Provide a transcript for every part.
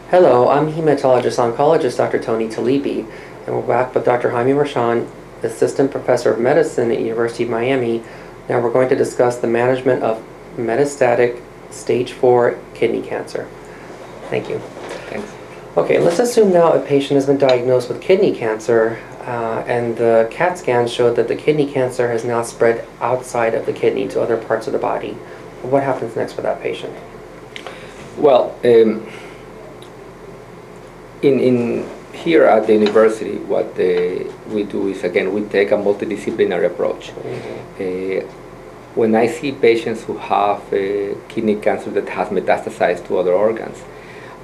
Hello, I'm Hematologist Oncologist Dr. Tony Talebi, and we're back with Dr. Jaime Marchand, Assistant Professor of Medicine at University of Miami. Now we're going to discuss the management of metastatic stage 4 kidney cancer. Thank you. Thanks. Okay, let's assume now a patient has been diagnosed with kidney cancer, and the CAT scan showed that the kidney cancer has now spread outside of the kidney to other parts of the body. What happens next for that patient? Well, in here at the university, what we do is, again, we take a multidisciplinary approach. When I see patients who have kidney cancer that has metastasized to other organs,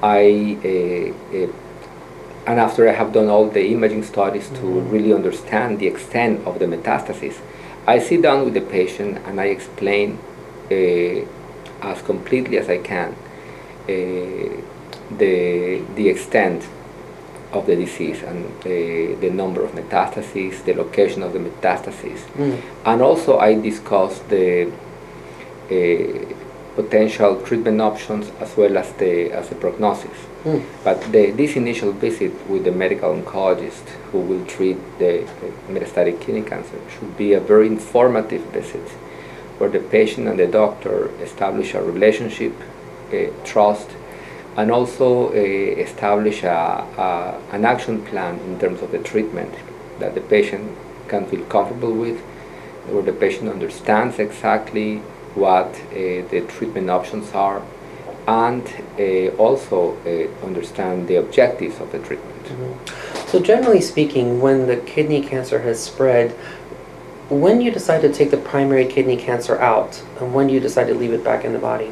and after I have done all the imaging studies to really understand the extent of the metastasis, I sit down with the patient and I explain as completely as I can the extent of the disease and the number of metastases, the location of the metastases, and also I discuss the potential treatment options as well as the prognosis. But this initial visit with the medical oncologist who will treat the metastatic kidney cancer should be a very informative visit, where the patient and the doctor establish a relationship, trust, and also establish an action plan in terms of the treatment that the patient can feel comfortable with, where the patient understands exactly what the treatment options are, and also understand the objectives of the treatment. So generally speaking, when the kidney cancer has spread, when do you decide to take the primary kidney cancer out, and when do you decide to leave it back in the body?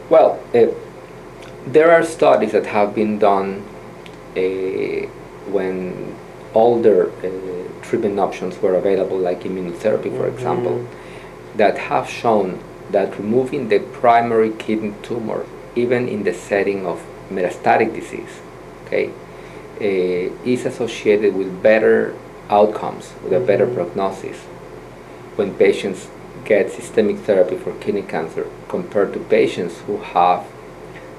Well, there are studies that have been done when older treatment options were available, like immunotherapy, for example, that have shown that removing the primary kidney tumor, even in the setting of metastatic disease, is associated with better outcomes, with a better prognosis when patients get systemic therapy for kidney cancer compared to patients who have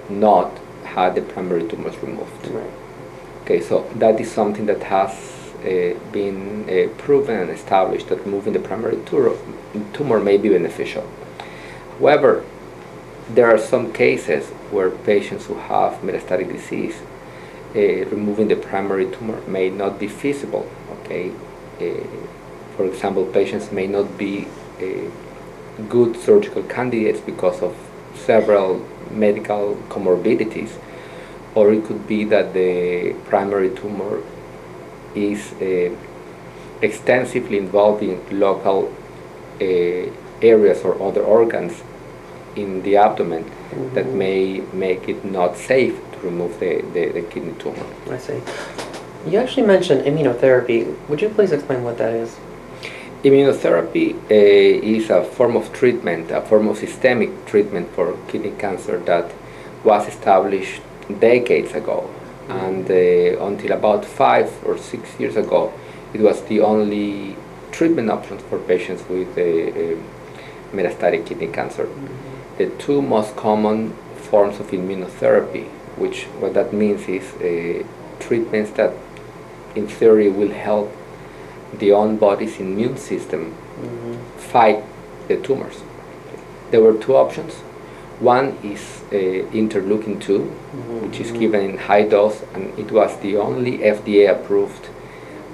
not had the primary tumors removed. Okay, so that is something that has been proven and established, that removing the primary tumor may be beneficial. However, there are some cases where patients who have metastatic disease, removing the primary tumor may not be feasible. For example, patients may not be good surgical candidates because of several medical comorbidities, or it could be that the primary tumor is extensively involving local areas or other organs in the abdomen that may make it not safe to remove the kidney tumor. I see. You actually mentioned immunotherapy. Would you please explain what that is? Immunotherapy is a form of treatment, a form of systemic treatment for kidney cancer that was established decades ago. And until about 5 or 6 years ago, it was the only treatment option for patients with metastatic kidney cancer. The two most common forms of immunotherapy, which what that means is treatments that in theory will help the own body's immune system fight the tumors. There were two options. One is interleukin-2, which is given in high dose, and it was the only FDA-approved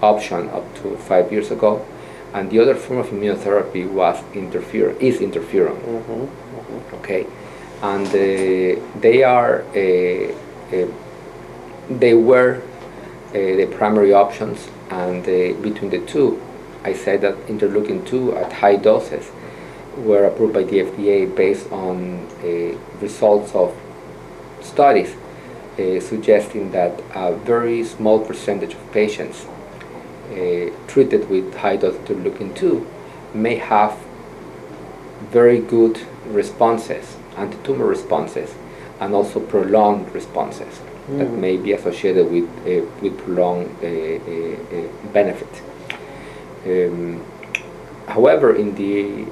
option up to 5 years ago. And the other form of immunotherapy is interferon. Okay, and they were the primary options. And between the two, I said that interleukin-2 at high doses were approved by the FDA based on results of studies suggesting that a very small percentage of patients treated with high dose interleukin-2 may have very good responses, anti-tumor responses, and also prolonged responses that may be associated with prolonged benefit. However, in the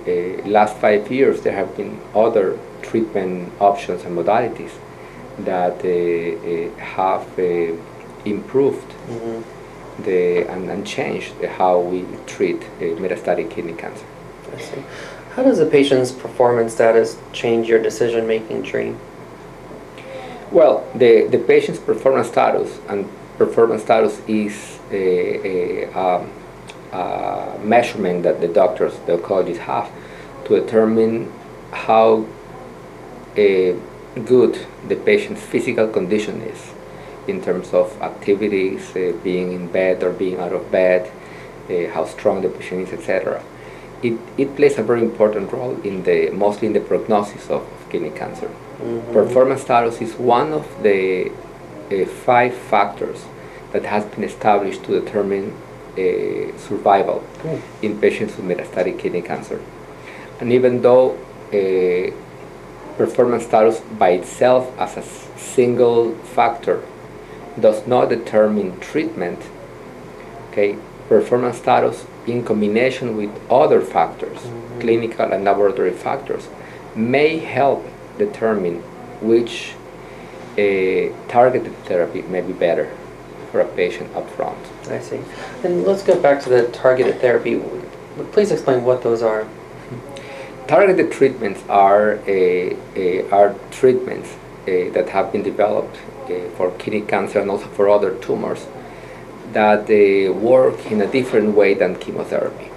last 5 years, there have been other treatment options and modalities that have improved and changed how we treat metastatic kidney cancer. I see. How does a patient's performance status change your decision-making tree? Well, the patient's performance status, and performance status is a measurement that the doctors, the oncologists have to determine how good the patient's physical condition is in terms of activities, being in bed or being out of bed, how strong the patient is, etc. It plays a very important role mostly in the prognosis of kidney cancer. Performance status is one of the 5 factors that has been established to determine survival in patients with metastatic kidney cancer. And even though performance status by itself as a single factor does not determine treatment, okay, performance status in combination with other factors, clinical and laboratory factors, may help determine which targeted therapy may be better for a patient up front. I see. And let's go back to the targeted therapy. Please explain what those are. Targeted treatments are treatments that have been developed for kidney cancer and also for other tumors that work in a different way than chemotherapy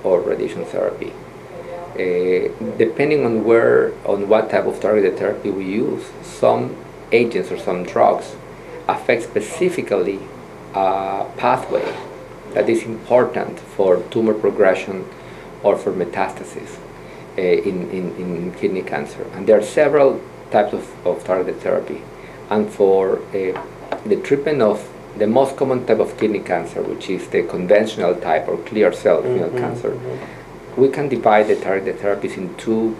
or radiation therapy. Depending on what type of targeted therapy we use, some agents or some drugs affect specifically a pathway that is important for tumor progression or for metastases in kidney cancer. And there are several types of targeted therapy. And for the treatment of the most common type of kidney cancer, which is the conventional type or clear cell renal cancer, we can divide the targeted therapies in two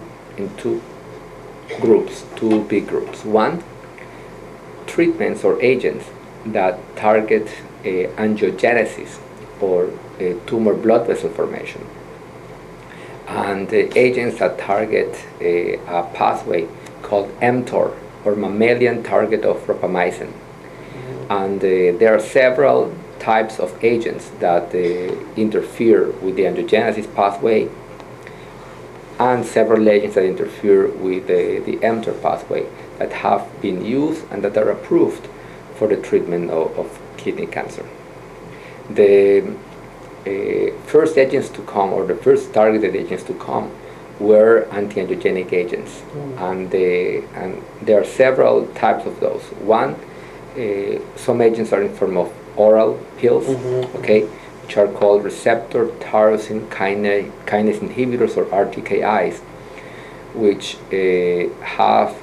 groups, two big groups. One, treatments or agents that target angiogenesis or tumor blood vessel formation, and agents that target a pathway called MTOR, or mammalian target of rapamycin. And there are several types of agents that interfere with the angiogenesis pathway, and several agents that interfere with the mTOR pathway that have been used and that are approved for the treatment of kidney cancer. The first agents to come, or the first targeted agents to come, were anti-angiogenic agents, and there are several types of those. One, some agents are in form of oral pills, okay, which are called receptor tyrosine kinase inhibitors, or RTKIs, which have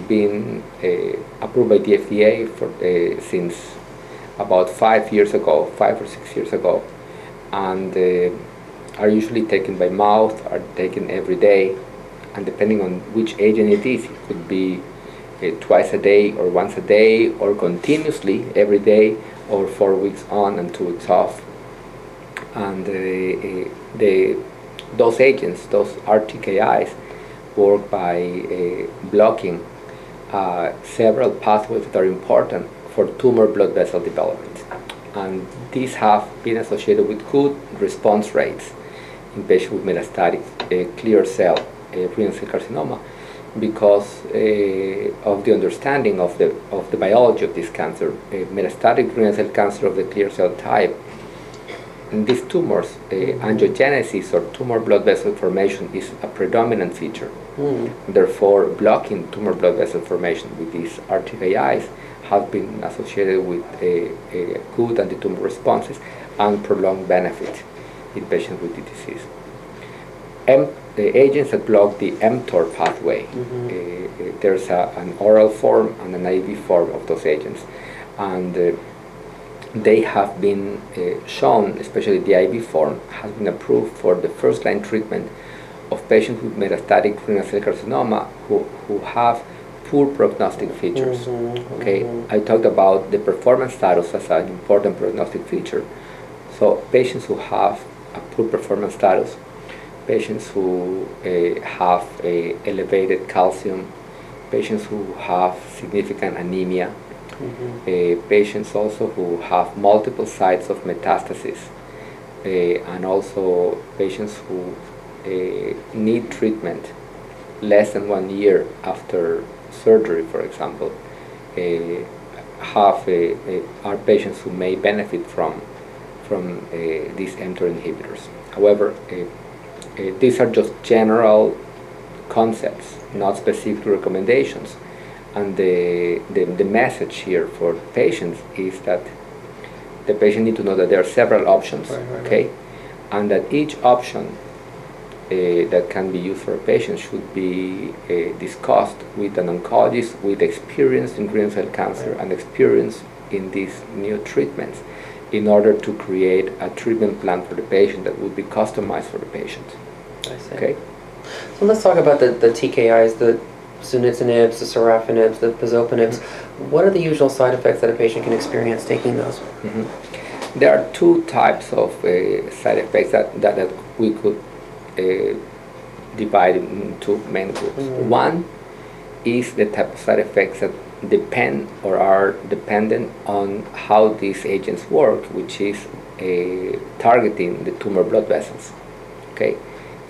been approved by the FDA since about 5 years ago, 5 or 6 years ago, and are usually taken by mouth, are taken every day, and depending on which agent it is, it could be twice a day or once a day or continuously every day or 4 weeks on and 2 weeks off. And those agents, those RTKIs, work by blocking several pathways that are important for tumor blood vessel development. And these have been associated with good response rates in patients with metastatic clear cell renal cell carcinoma, because of the understanding of the biology of this cancer. Metastatic renal cell cancer of the clear cell type, in these tumors, angiogenesis or tumor blood vessel formation is a predominant feature. Therefore, blocking tumor blood vessel formation with these RTKIs have been associated with good anti-tumor responses and prolonged benefit in patients with the disease. The agents that block the mTOR pathway, there's an oral form and an IV form of those agents, and they have been shown, especially the IV form, has been approved for the first-line treatment of patients with metastatic renal cell carcinoma who have poor prognostic features. Okay, I talked about the performance status as an important prognostic feature. So patients who have a poor performance status, patients who have elevated calcium, patients who have significant anemia, Mm-hmm. patients also who have multiple sites of metastases, and also patients who need treatment less than 1 year after surgery, for example, are patients who may benefit from these mTOR inhibitors. However, these are just general concepts, not specific recommendations. And the message here for patients is that the patient need to know that there are several options, okay, and that each option that can be used for a patient should be discussed with an oncologist with experience in renal cell cancer and experience in these new treatments in order to create a treatment plan for the patient that will be customized for the patient. I see. Okay. So let's talk about the TKIs, the sunitinibs, the sorafenibs, the pazopanibs. What are the usual side effects that a patient can experience taking those? Mm-hmm. There are two types of side effects that we could divide into main groups. Mm-hmm. One is the type of side effects that depend or are dependent on how these agents work, which is targeting the tumor blood vessels. Okay.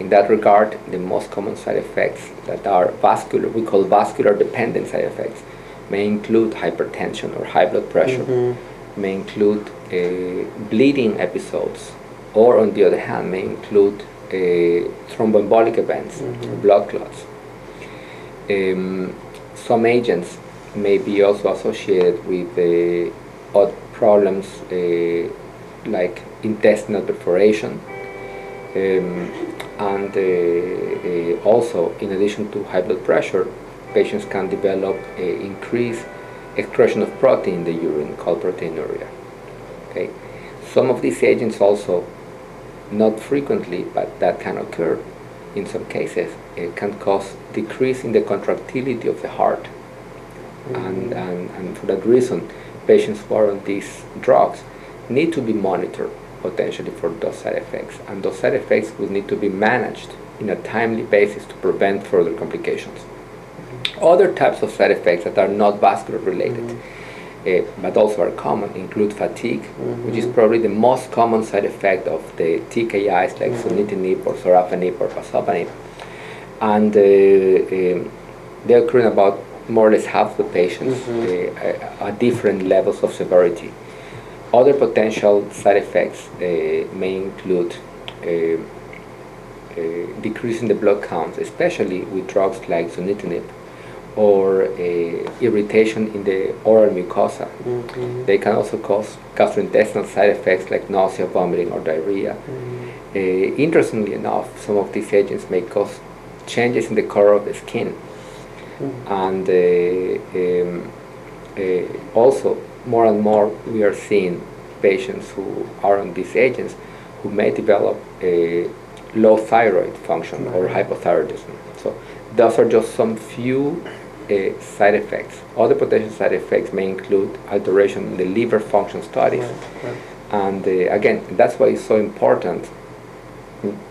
In that regard, the most common side effects that are vascular, we call vascular dependent side effects, may include hypertension or high blood pressure, Mm-hmm. may include bleeding episodes, or on the other hand, may include thromboembolic events, Mm-hmm. blood clots. Some agents may be also associated with odd problems like intestinal perforation. And also, in addition to high blood pressure, patients can develop increased excretion of protein in the urine called proteinuria. Okay, some of these agents also, not frequently, but that can occur in some cases, can cause decrease in the contractility of the heart. Mm-hmm. And for that reason, patients who are on these drugs need to be monitored potentially for those side effects, and those side effects will need to be managed in a timely basis to prevent further complications. Mm-hmm. Other types of side effects that are not vascular related, mm-hmm. But also are common, include fatigue, mm-hmm. which is probably the most common side effect of the TKIs like mm-hmm. sunitinib or sorafenib or pazopanib, and they occur in about more or less half the patients, mm-hmm. At different levels of severity. Other potential side effects may include decreasing the blood counts, especially with drugs like sunitinib, or irritation in the oral mucosa. Mm-hmm. They can also cause gastrointestinal side effects like nausea, vomiting, or diarrhea. Mm-hmm. Interestingly enough, some of these agents may cause changes in the color of the skin. Mm-hmm. And also, more and more we are seeing patients who are on these agents who may develop a low thyroid function, mm-hmm. or hypothyroidism. So those are just some few side effects. Other potential side effects may include alteration in the liver function studies. Right. Right. And again, that's why it's so important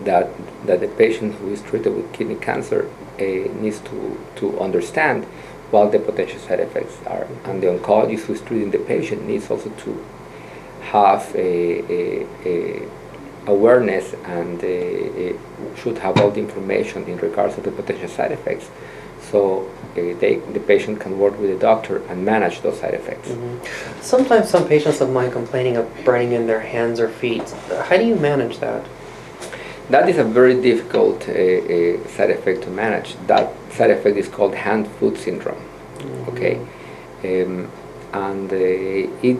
that the patient who is treated with kidney cancer needs to understand what the potential side effects are, and the oncologist who is treating the patient needs also to have a awareness and should have all the information in regards to the potential side effects, so the patient can work with the doctor and manage those side effects. Mm-hmm. Sometimes some patients of mine complaining of burning in their hands or feet. How do you manage that? That is a very difficult side effect to manage. That side effect is called hand-foot syndrome. Mm-hmm. Okay, and it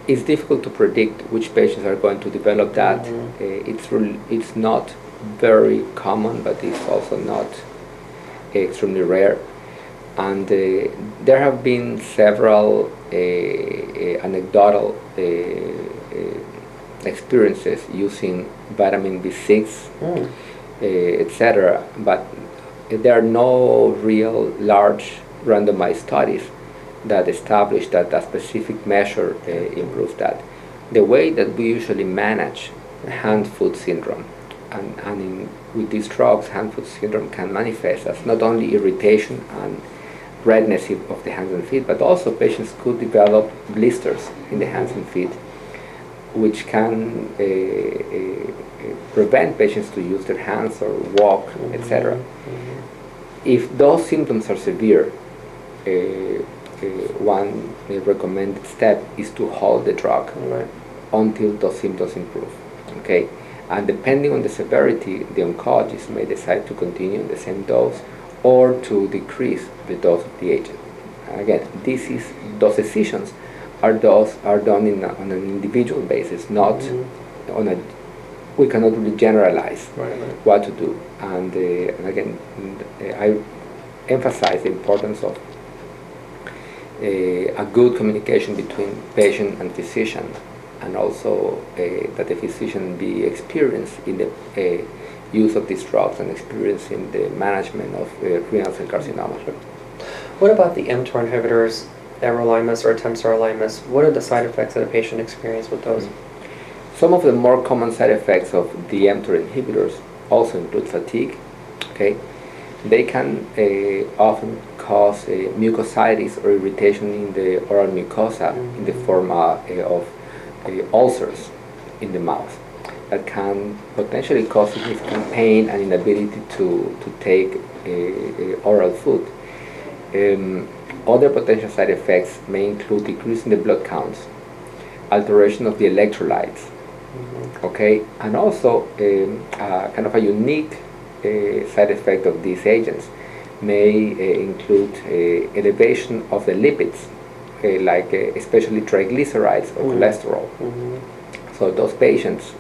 is difficult to predict which patients are going to develop that. Mm-hmm. It's not very common, but it's also not extremely rare. And there have been several anecdotal experiences using vitamin B6, etc. But there are no real large randomized studies that establish that a specific measure improves that. The way that we usually manage hand-foot syndrome, and with these drugs, hand-foot syndrome can manifest as not only irritation redness of the hands and feet, but also patients could develop blisters in the hands and feet, which can prevent patients to use their hands or walk, etc. If those symptoms are severe, one recommended step is to hold the drug until those symptoms improve. Okay, and depending on the severity, the oncologist may decide to continue the same dose or to decrease the dose of the agent. Again, those decisions are done on an individual basis, not on a. We cannot really generalize what to do. And again, I emphasize the importance of a good communication between patient and physician, and also that the physician be experienced in the use of these drugs and experience in the management of renal cell carcinoma. What about the mTOR inhibitors, everolimus or temsirolimus? What are the side effects that a patient experiences with those? Some of the more common side effects of the mTOR inhibitors also include fatigue. Okay, they can often cause mucositis or irritation in the oral mucosa in the form of ulcers in the mouth that can potentially cause significant pain and inability to take oral food. Other potential side effects may include decrease in the blood counts, alteration of the electrolytes, okay, and also kind of a unique side effect of these agents may include elevation of the lipids, like especially triglycerides or cholesterol. So those patients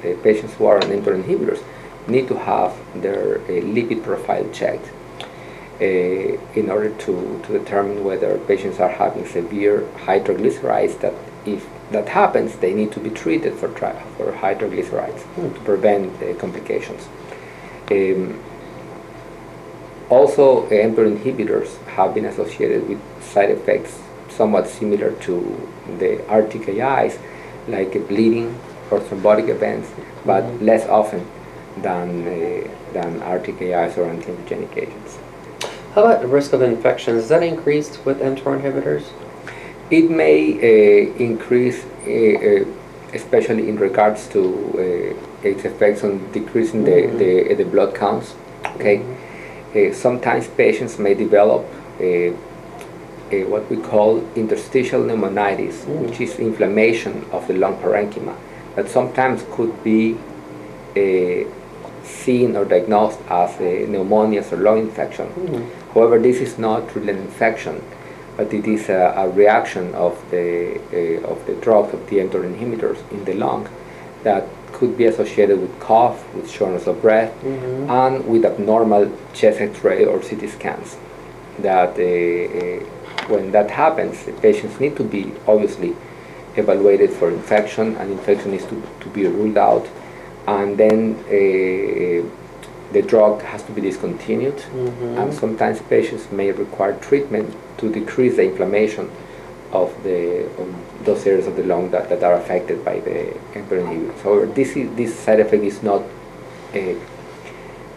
who are on mTOR inhibitors, need to have their lipid profile checked in order to determine whether patients are having severe high triglycerides. That if that happens, they need to be treated for high triglycerides to prevent complications. Also, mTOR inhibitors have been associated with side effects somewhat similar to the RTKIs, like bleeding or thrombotic events, but less often than RTKIs or anti-angiogenic agents. How about the risk of infections? Is that increased with mTOR inhibitors? It may increase, especially in regards to its effects on decreasing the blood counts. Okay, sometimes patients may develop what we call interstitial pneumonitis, which is inflammation of the lung parenchyma, that sometimes could be seen or diagnosed as pneumonias or lung infection. However, this is not really an infection, but it is a reaction of the drugs of the mTOR inhibitors in the lung that could be associated with cough, with shortness of breath, and with abnormal chest X-ray or CT scans. That when that happens, the patients need to be obviously evaluated for infection, and infection is to be ruled out, and then the drug has to be discontinued, and sometimes patients may require treatment to decrease the inflammation of those areas of the lung that are affected by the mTOR inhibitors. However, this side effect is not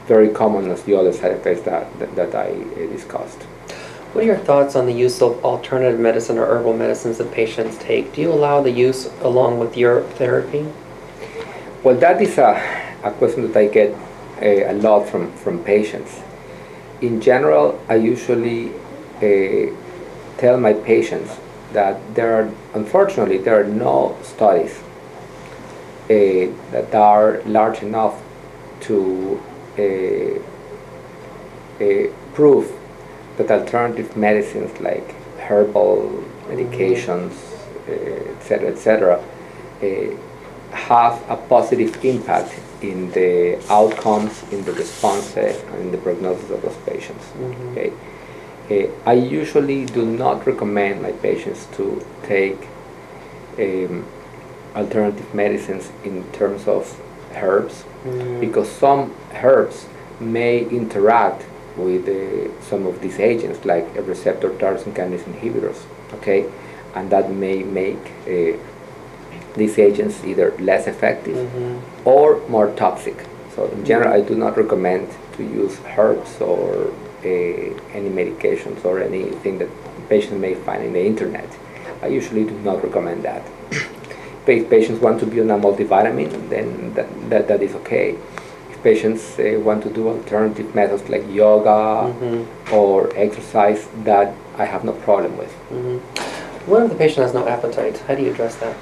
very common as the other side effects that I discussed. What are your thoughts on the use of alternative medicine or herbal medicines that patients take? Do you allow the use along with your therapy? Well, that is a question that I get a lot from patients. In general, I usually tell my patients that unfortunately, there are no studies that are large enough to prove that alternative medicines like herbal medications, etc., have a positive impact in the outcomes, in the responses, and in the prognosis of those patients. Okay? I usually do not recommend my patients to take alternative medicines in terms of herbs, because some herbs may interact with some of these agents, like a receptor tyrosine kinase inhibitors, okay, and that may make these agents either less effective or more toxic. So in general, I do not recommend to use herbs or any medications or anything that patients may find in the internet. I usually do not recommend that. If patients want to be on a multivitamin, then that is okay. If patients want to do alternative methods like yoga or exercise, that I have no problem with. What if the patient has no appetite? How do you address that?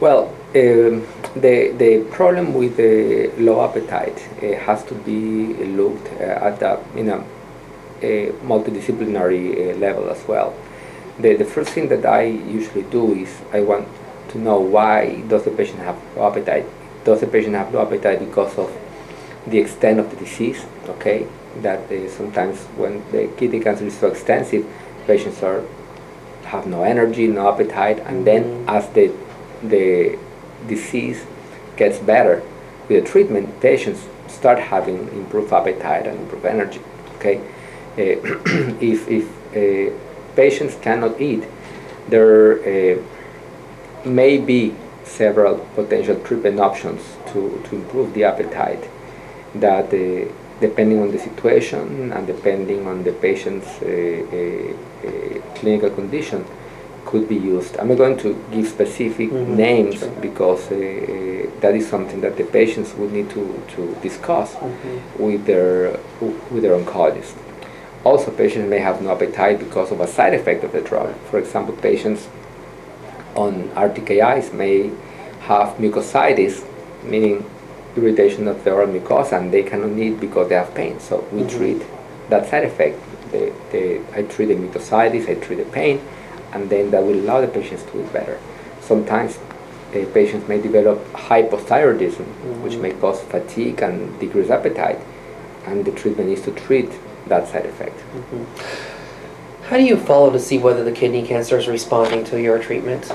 Well, the problem with the low appetite has to be looked at in a multidisciplinary level as well. The first thing that I usually do is I want to know why does the patient have low appetite. Does the patient have low appetite because of the extent of the disease? Okay, that sometimes when the kidney cancer is so extensive, patients have no energy, no appetite, and then as the disease gets better with the treatment, patients start having improved appetite and improved energy. Okay, if patients cannot eat, there may be several potential treatment options to improve the appetite that depending on the situation and depending on the patient's clinical condition could be used. I'm not going to give specific names because that is something that the patients would need to discuss with their oncologist. Also, patients may have no appetite because of a side effect of the drug. For example, patients on RTKIs may have mucositis, meaning irritation of the oral mucosa, and they cannot eat because they have pain. So we treat that side effect. I treat the mucositis, I treat the pain, and then that will allow the patients to eat better. Sometimes patients may develop hypothyroidism, which may cause fatigue and decreased appetite, and the treatment is to treat that side effect. How do you follow to see whether the kidney cancer is responding to your treatment?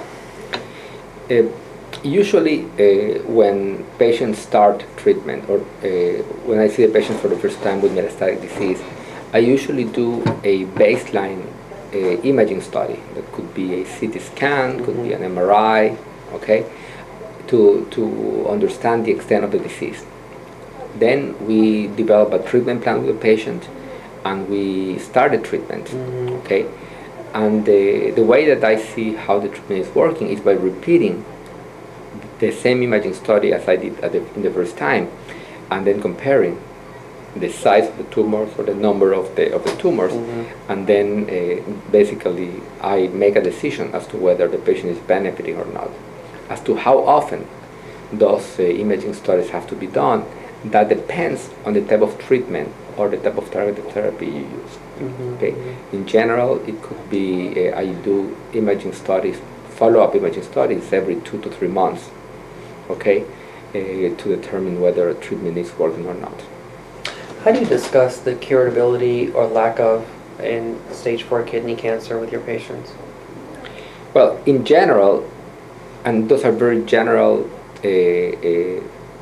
Usually when patients start treatment or when I see the patient for the first time with metastatic disease, I usually do a baseline imaging study. That could be a CT scan, could be an MRI, okay, to understand the extent of the disease. Then we develop a treatment plan with the patient and we start the treatment, okay? And the way that I see how the treatment is working is by repeating the same imaging study as I did in the first time, and then comparing the size of the tumors or the number of the tumors, and then basically I make a decision as to whether the patient is benefiting or not. As to how often those imaging studies have to be done, that depends on the type of treatment or the type of targeted therapy you use. Okay. In general, it could be I do imaging studies, follow-up imaging studies every 2 to 3 months, okay, to determine whether a treatment is working or not. How do you discuss the curability or lack of in stage 4 kidney cancer with your patients? Well, in general, and those are very general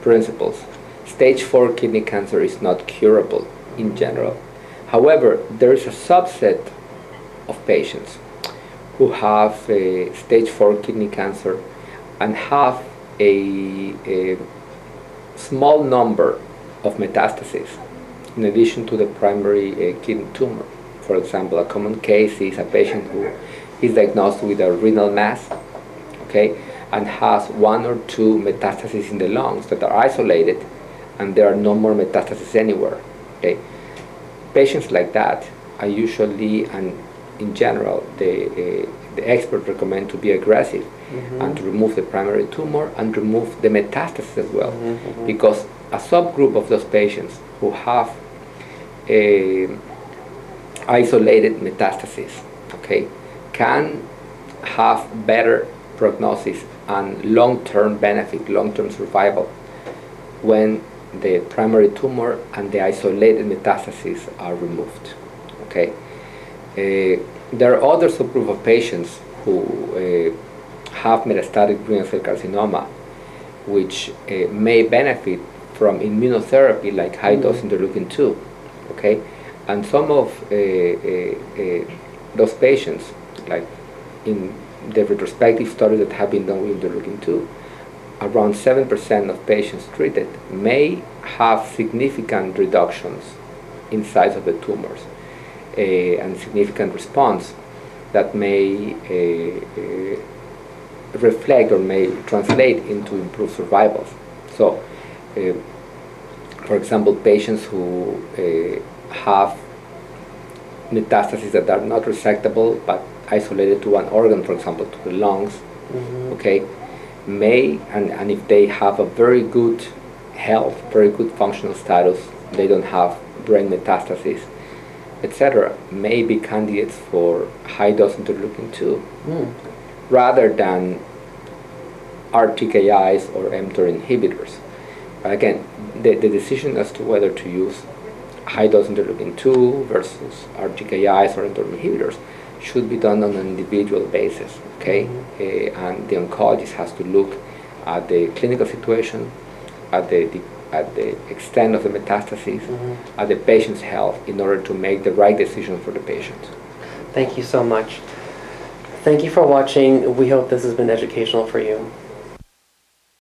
principles, stage 4 kidney cancer is not curable in general. However, there is a subset of patients who have stage 4 kidney cancer and have a small number of metastases in addition to the primary kidney tumor. For example, a common case is a patient who is diagnosed with a renal mass, okay, and has 1 or 2 metastases in the lungs that are isolated, and there are no more metastases anywhere. Okay, patients like that are usually, and in general, the experts recommend to be aggressive and to remove the primary tumor and remove the metastasis as well, because a subgroup of those patients who have isolated metastases, okay, can have better prognosis and long-term benefit, long-term survival when the primary tumor and the isolated metastases are removed. Okay, there are other subgroup of patients who have metastatic renal cell carcinoma, which may benefit from immunotherapy like high-dose interleukin-2. Okay, and some of those patients, like in the retrospective studies that have been done with interleukin-2, around 7% of patients treated may have significant reductions inside of the tumors, and significant response that may reflect or may translate into improved survival. So, for example, patients who have metastases that are not resectable but isolated to one organ, for example, to the lungs, okay, may, and if they have a very good health, very good functional status, they don't have brain metastases, etc., may be candidates for high-dose interleukin-2 rather than RTKIs or mTOR inhibitors. But again, the decision as to whether to use high-dose interleukin-2 versus RTKIs or mTOR inhibitors should be done on an individual basis, okay? And the oncologist has to look at the clinical situation, at the extent of the metastases, at the patient's health, in order to make the right decision for the patient. Thank you so much. Thank you for watching. We hope this has been educational for you.